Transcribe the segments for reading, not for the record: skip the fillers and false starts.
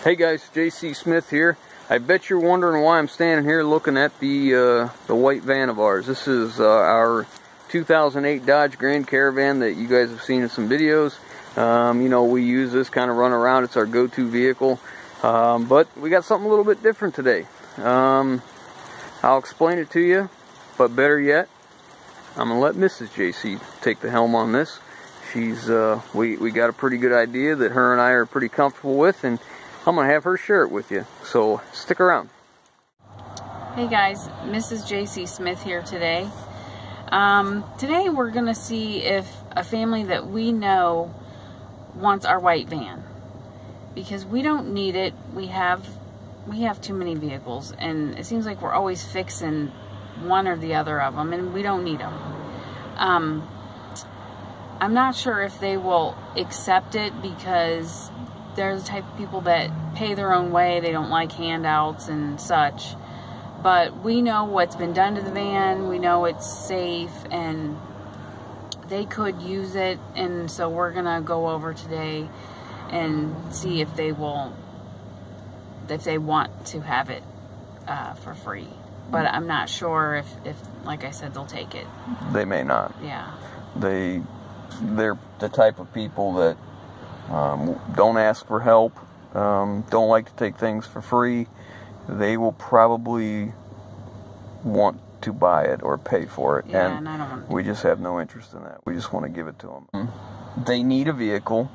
Hey guys, JC Smith here. I bet you're wondering why I'm standing here looking at the white van of ours. This is our 2008 Dodge Grand Caravan that you guys have seen in some videos. You know, we use this kind of run around. It's our go-to vehicle. But we got something a little bit different today. I'll explain it to you, but better yet, I'm gonna let Mrs. JC take the helm on this. She's we got a pretty good idea that her and I are pretty comfortable with, and I'm gonna have her share it with you. So stick around. Hey guys, Mrs. JC Smith here today. Today we're gonna see if a family that we know wants our white van, because we don't need it. We have too many vehicles, and it seems like we're always fixing one or the other of them, and we don't need them. I'm not sure if they will accept it, because they're the type of people that pay their own way. They don't like handouts and such. But we know what's been done to the van. We know it's safe, and they could use it. And so we're gonna go over today and see if they want to have it for free. But I'm not sure if, like I said, they'll take it. They may not. Yeah. They're the type of people that don't ask for help, don't like to take things for free. They will probably want to buy it or pay for it, yeah, and I don't want to. We just have no interest in that. We just want to give it to them. They need a vehicle.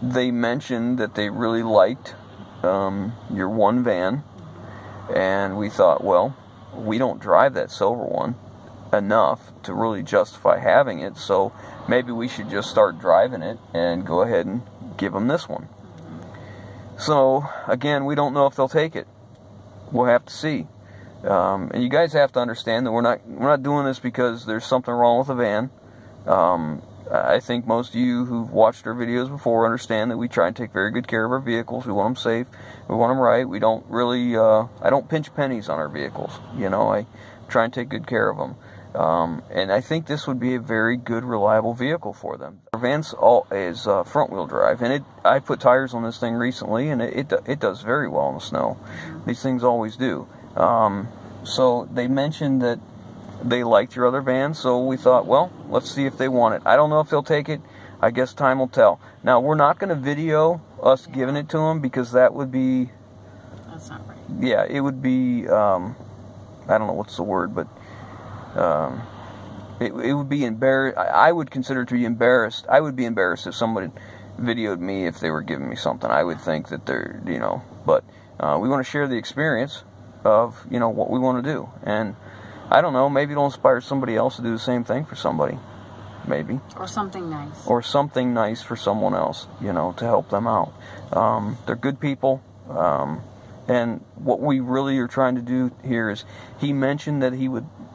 They mentioned that they really liked your one van, and we thought, well, we don't drive that silver one enough to really justify having it, so maybe we should just start driving it and go ahead and give them this one. So again, we don't know if they'll take it. We'll have to see. And you guys have to understand that we're not doing this because there's something wrong with the van. I think most of you who've watched our videos before understand that we try and take very good care of our vehicles. We want them safe. We want them right. We don't really, I don't pinch pennies on our vehicles. You know, I try and take good care of them. And I think this would be a very good, reliable vehicle for them. Our van's is front-wheel drive, and I put tires on this thing recently, and it does very well in the snow. These things always do. So they mentioned that they liked your other van, so we thought, well, let's see if they want it. I don't know if they'll take it. I guess time will tell. Now, we're not going to video us giving it to them, because that would be... That's not right. Yeah, it would be... I don't know what's the word, but... it would be embarrassed. I would consider it to be embarrassed. I would be embarrassed if somebody videoed me if they were giving me something. I would think that they're, you know, but we want to share the experience of, you know, what we want to do. And I don't know, maybe it'll inspire somebody else to do the same thing for somebody. Maybe. Or something nice. Or something nice for someone else, you know, to help them out. They're good people. And what we really are trying to do here is, he mentioned that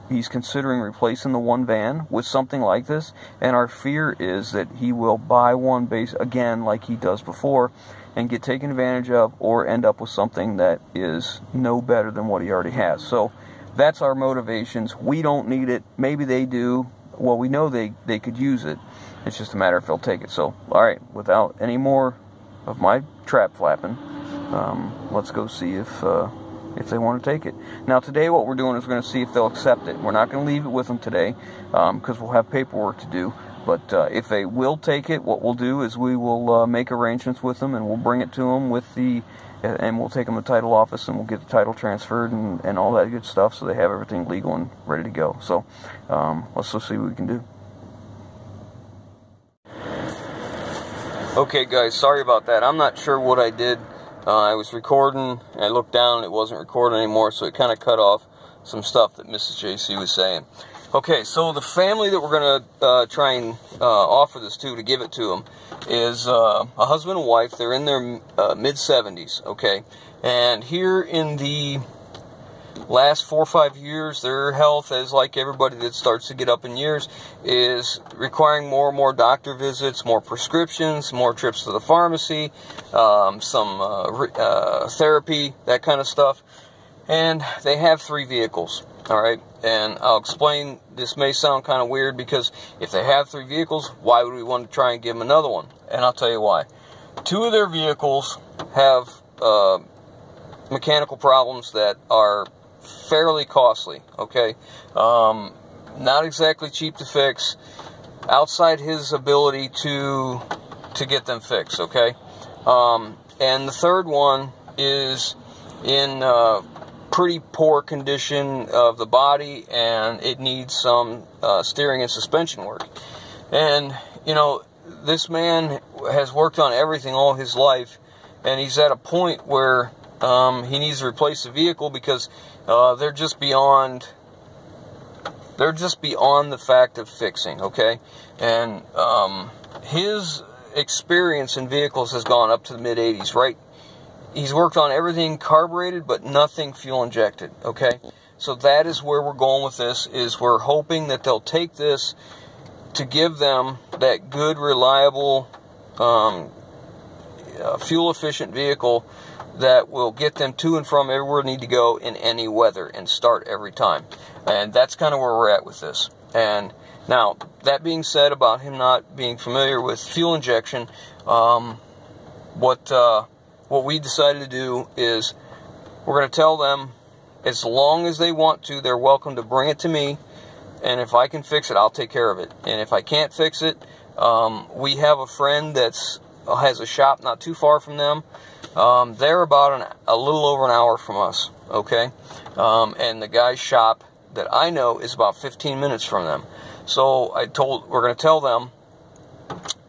he's considering replacing the one van with something like this, and our fear is that he will buy one base again like he does before and get taken advantage of, or end up with something that is no better than what he already has. So that's our motivations. We don't need it. Maybe they do. Well, we know they could use it. It's just a matter if they'll take it. So, all right, without any more of my trap flapping, let's go see if they want to take it. Now today what we're doing is we're going to see if they'll accept it. We're not going to leave it with them today, because we'll have paperwork to do. But if they will take it, what we'll do is we will make arrangements with them, and we'll bring it to them and we'll take them to the title office, and we'll get the title transferred and all that good stuff, so they have everything legal and ready to go. So let's go see what we can do. Okay guys, sorry about that. I'm not sure what I did. I was recording, and I looked down and it wasn't recording anymore, so it kind of cut off some stuff that Mrs. JC was saying. Okay, so the family that we're going to try and offer this to give it to them is a husband and wife. They're in their mid-70s, okay? And here in the last 4 or 5 years, their health, as like everybody that starts to get up in years, is requiring more and more doctor visits, more prescriptions, more trips to the pharmacy, some therapy, that kind of stuff. And they have 3 vehicles, all right? And I'll explain, this may sound kind of weird, because if they have 3 vehicles, why would we want to try and give them another one? And I'll tell you why. 2 of their vehicles have mechanical problems that are fairly costly, okay? Not exactly cheap to fix, outside his ability to get them fixed, okay? And the third one is in pretty poor condition of the body, and it needs some steering and suspension work. And, you know, this man has worked on everything all his life, and he's at a point where he needs to replace the vehicle because they're just beyond the fact of fixing, okay? And his experience in vehicles has gone up to the mid-80s, right? He's worked on everything carbureted, but nothing fuel injected, okay? So that is where we're going with this, is we're hoping that they'll take this to give them that good, reliable, fuel-efficient vehicle that will get them to and from everywhere they need to go in any weather and start every time. And that's kind of where we're at with this. And now, that being said about him not being familiar with fuel injection, what we decided to do is we're going to tell them as long as they want to, they're welcome to bring it to me, and if I can fix it, I'll take care of it. And if I can't fix it, we have a friend that's has a shop not too far from them. They're about a little over an hour from us, okay? And the guy's shop that I know is about 15 minutes from them. So we're going to tell them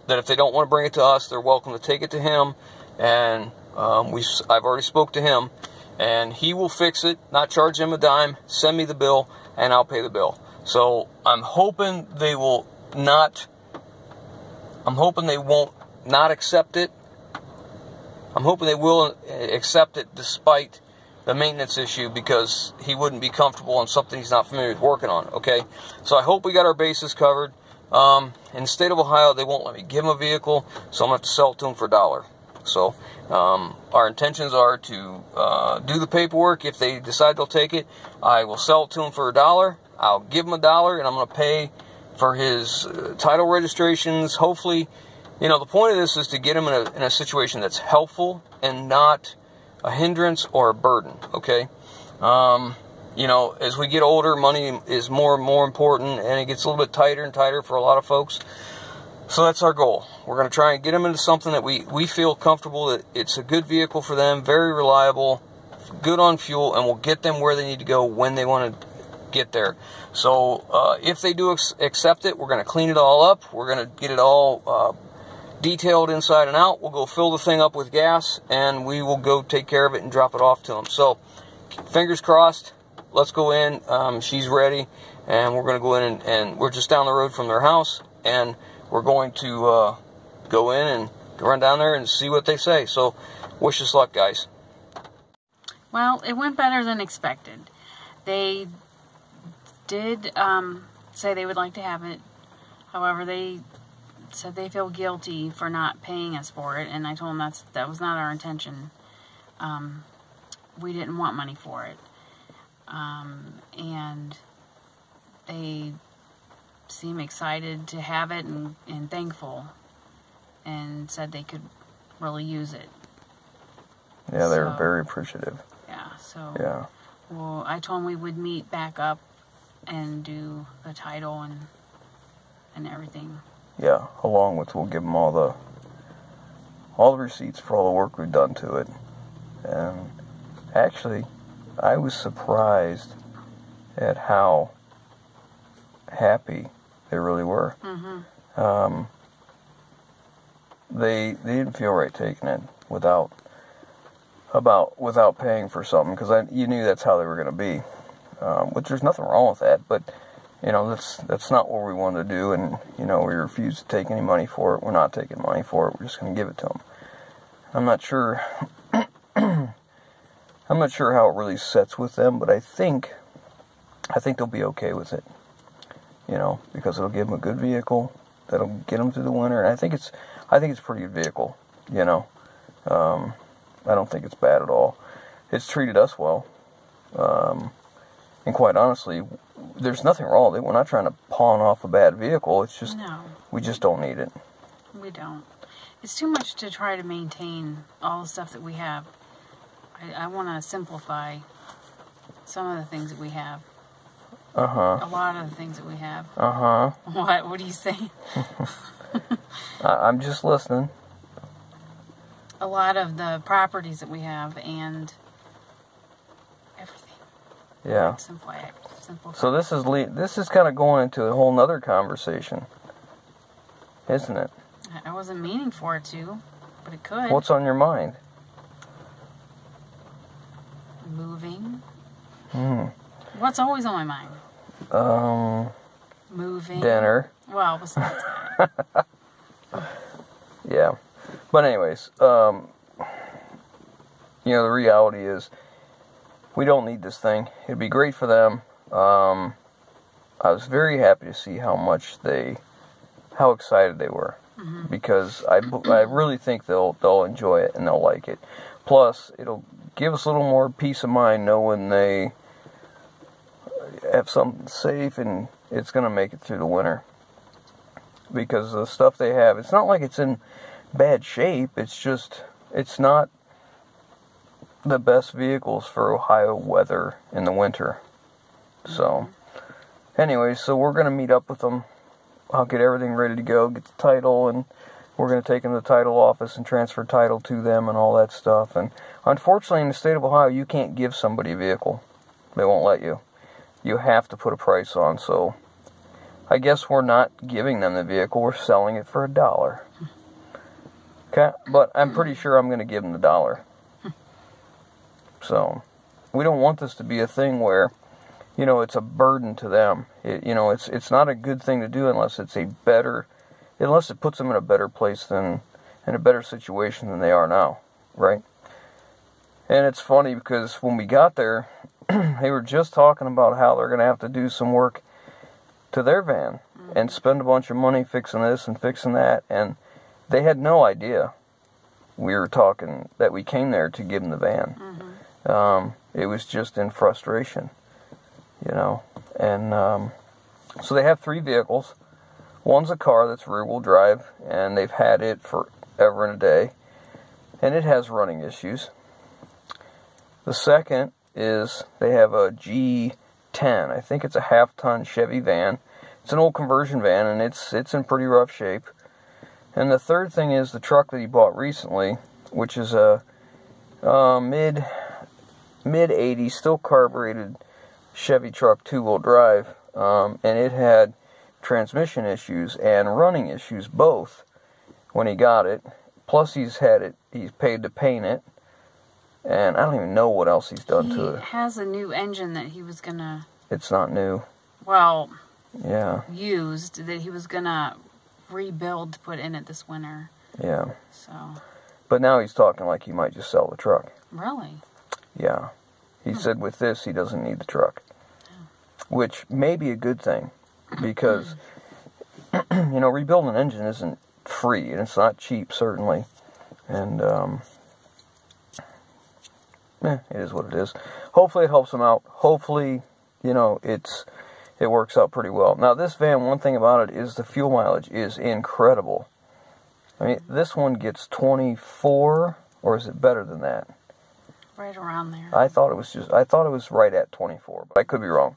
that if they don't want to bring it to us, they're welcome to take it to him. And I've already spoke to him, and he will fix it, not charge him a dime, send me the bill, and I'll pay the bill. So I'm hoping they won't not accept it. I'm hoping they will accept it despite the maintenance issue, because he wouldn't be comfortable on something he's not familiar with working on, okay? So I hope we got our bases covered. In the state of Ohio, they won't let me give him a vehicle, so I'm going to have to sell it to him for $1. So our intentions are to do the paperwork. If they decide they'll take it, I will sell it to him for $1. I'll give him $1, and I'm going to pay for his title registrations. Hopefully, you know, the point of this is to get him in a situation that's helpful and not a hindrance or a burden, okay? You know, as we get older, money is more and more important, and it gets a little bit tighter and tighter for a lot of folks. So that's our goal. We're going to try and get them into something that we feel comfortable, that it's a good vehicle for them, very reliable, good on fuel, and we'll get them where they need to go when they want to get there. So if they do accept it, we're going to clean it all up. We're going to get it all detailed inside and out. We'll go fill the thing up with gas, and we will go take care of it and drop it off to them. So fingers crossed. Let's go in. She's ready, and we're going to go in, and we're just down the road from their house, and we're going to go in and run down there and see what they say. So wish us luck, guys. Well, it went better than expected. They did say they would like to have it. However, they said they feel guilty for not paying us for it, and I told them that was not our intention. We didn't want money for it. And they seem excited to have it and thankful, and said they could really use it. Yeah, they were very appreciative. Yeah, so yeah. Well, I told them we would meet back up and do the title and everything. Yeah, along with, we'll give them all the receipts for all the work we've done to it. And actually, I was surprised at how happy they really were. Mm-hmm. They didn't feel right taking it without paying for something, because you knew that's how they were going to be. Which there's nothing wrong with that, but you know, that's not what we wanted to do, and you know, we refused to take any money for it. We're not taking money for it. We're just going to give it to them. I'm not sure. I'm not sure how it really sets with them, but I think they'll be okay with it. You know, because it'll give them a good vehicle that'll get them through the winter. And I think it's a pretty good vehicle. You know, I don't think it's bad at all. It's treated us well, and quite honestly, there's nothing wrong with it. We're not trying to pawn off a bad vehicle. It's just, no, we just don't need it. We don't. It's too much to try to maintain all the stuff that we have. I want to simplify some of the things that we have. Uh-huh. A lot of the things that we have. Uh-huh. What? What are you saying? I'm just listening. A lot of the properties that we have and everything. Yeah. Simplify. So this is kind of going into a whole nother conversation, isn't it? I wasn't meaning for it to, but it could. What's on your mind? Moving. Hmm. What's always on my mind? Moving. Dinner. Well, besides that. Yeah. But anyways, the reality is we don't need this thing. It'd be great for them. I was very happy to see how excited they were. Mm-hmm. Because I really think they'll enjoy it and they'll like it. Plus, it'll give us a little more peace of mind knowing they have something safe and it's going to make it through the winter. Because the stuff they have, it's not like it's in bad shape. It's just, it's not the best vehicles for Ohio weather in the winter. So, anyway, so we're going to meet up with them. I'll get everything ready to go, get the title, and we're going to take them to the title office and transfer title to them and all that stuff. And unfortunately, in the state of Ohio, you can't give somebody a vehicle. They won't let you. You have to put a price on, so I guess we're not giving them the vehicle. We're selling it for $1. Okay, but I'm pretty sure I'm going to give them the $1. So, we don't want this to be a thing where, it's a burden to them. It's not a good thing to do unless it puts them in a better place in a better situation than they are now, right? And it's funny because when we got there, they were just talking about how they're going to have to do some work to their van and spend a bunch of money fixing this and fixing that, and they had no idea we were talking that we came there to give them the van. Mm-hmm. It was just in frustration. And so they have 3 vehicles. One's a car that's rear-wheel drive, and they've had it forever and a day, and it has running issues. The second is they have a G10. I think it's a half-ton Chevy van. It's an old conversion van, and it's in pretty rough shape. And the third thing is the truck that he bought recently, which is a mid-80s, still carbureted Chevy truck 2-wheel drive, and it had transmission issues and running issues both when he got it. Plus he's paid to paint it, and I don't even know what else he's done to it. He has a new engine that he was gonna... It's not new. Well, yeah. Used, that he was gonna rebuild to put in it this winter. Yeah. So. But now he's talking like he might just sell the truck. Really? Yeah. He said with this he doesn't need the truck. Which may be a good thing, because, rebuilding an engine isn't free, and it's not cheap, certainly. And, it is what it is. Hopefully it helps them out. Hopefully, it works out pretty well. Now, this van, one thing about it is the fuel mileage is incredible. I mean, this one gets 24, or is it better than that? Right around there. I thought it was right at 24, but I could be wrong.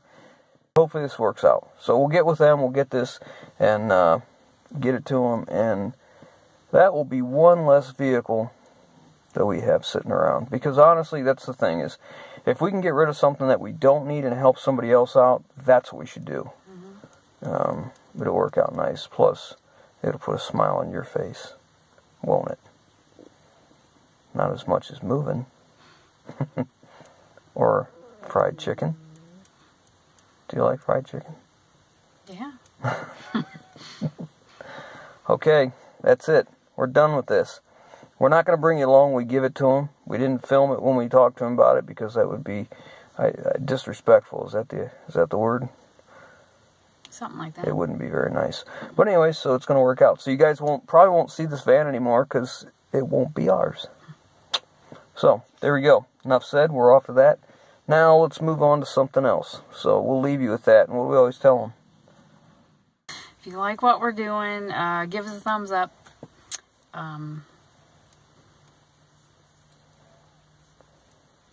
Hopefully this works out. So we'll get with them, we'll get this, and get it to them, and that will be one less vehicle that we have sitting around. Because honestly, that's the thing, is if we can get rid of something that we don't need and help somebody else out, that's what we should do. Mm-hmm. It'll work out nice. Plus, it'll put a smile on your face, won't it? Not as much as moving. Or fried chicken. Do you like fried chicken? Yeah. Okay, that's it. We're done with this. We're not going to bring you along. We give it to him. We didn't film it when we talked to him about it because that would be disrespectful. Is that the word? Something like that. It wouldn't be very nice. But anyway, so it's going to work out. So you guys probably won't see this van anymore because it won't be ours. So there we go. Enough said. We're off of that. Now let's move on to something else. So we'll leave you with that, and what do we always tell them? If you like what we're doing, give us a thumbs up.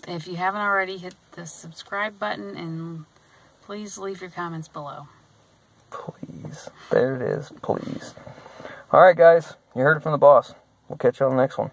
If you haven't already, hit the subscribe button and please leave your comments below. Please. There it is. Please. All right, guys. You heard it from the boss. We'll catch you on the next one.